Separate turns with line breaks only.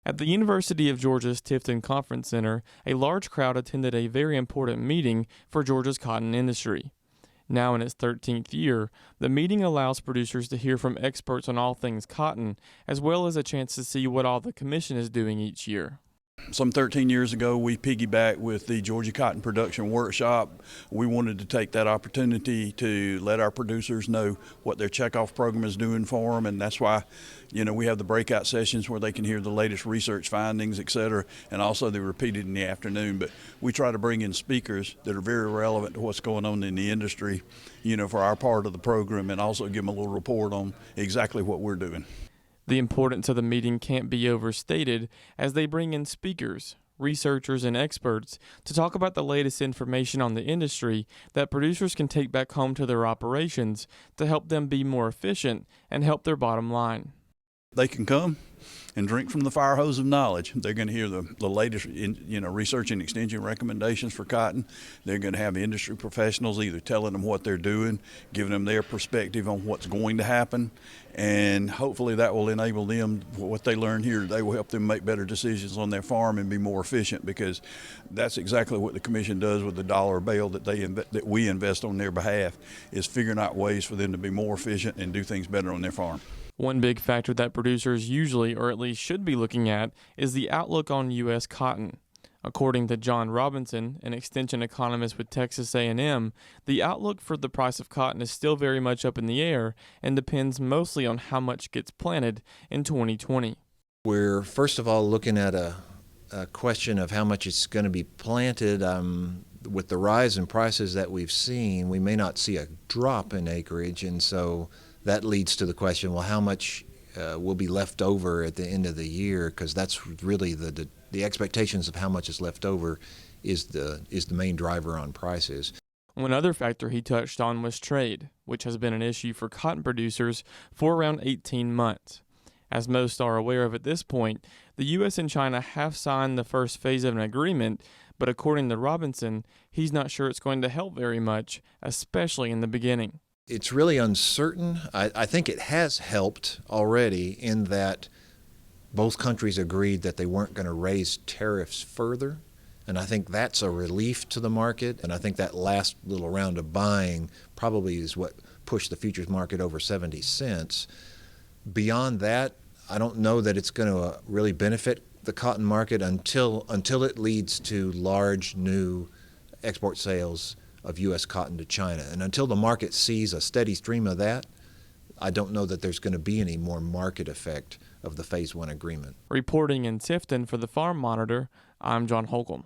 At the University of Georgia's Tifton Conference Center, a large crowd attended a very important meeting for Georgia's cotton industry. Now in its 13th year, the meeting allows producers to hear from experts on all things cotton, as well as a chance to see what all the commission is doing each year.
Some 13 years ago, we piggybacked with the Georgia Cotton Production Workshop. We wanted to take that opportunity to let our producers know what their checkoff program is doing for them, and that's why, we have the breakout sessions where they can hear the latest research findings, et cetera, and also they're repeated in the afternoon. But we try to bring in speakers that are very relevant to what's going on in the industry, for our part of the program, and also give them a little report on exactly what we're doing.
The importance of the meeting can't be overstated as they bring in speakers, researchers, and experts to talk about the latest information on the industry that producers can take back home to their operations to help them be more efficient and help their bottom line.
They can come and drink from the fire hose of knowledge. They're going to hear the latest, research and extension recommendations for cotton. They're going to have industry professionals either telling them what they're doing, giving them their perspective on what's going to happen, and hopefully that will enable them, what they learn here today will help them make better decisions on their farm and be more efficient, because that's exactly what the commission does with the dollar bill that we invest on their behalf, is figuring out ways for them to be more efficient and do things better on their farm.
One big factor that producers usually, or at least should be looking at, is the outlook on U.S. cotton. According to John Robinson, an extension economist with Texas A&M, the outlook for the price of cotton is still very much up in the air and depends mostly on how much gets planted in 2020.
We're first of all looking at a question of how much it's going to be planted. With the rise in prices that we've seen, we may not see a drop in acreage, and so that leads to the question, well, how much will be left over at the end of the year? Because that's really the expectations of how much is left over is the main driver on prices.
One other factor he touched on was trade, which has been an issue for cotton producers for around 18 months. As most are aware of at this point, the U.S. and China have signed the first phase of an agreement, but according to Robinson, he's not sure it's going to help very much, especially in the beginning.
It's really uncertain. I think it has helped already in that both countries agreed that they weren't going to raise tariffs further, and I think that's a relief to the market, and I think that last little round of buying probably is what pushed the futures market over 70 cents. Beyond that, I don't know that it's going to really benefit the cotton market until it leads to large new export sales of U.S. cotton to China. And until the market sees a steady stream of that, I don't know that there's going to be any more market effect of the Phase 1 agreement.
Reporting in Tifton for the Farm Monitor, I'm John Holcomb.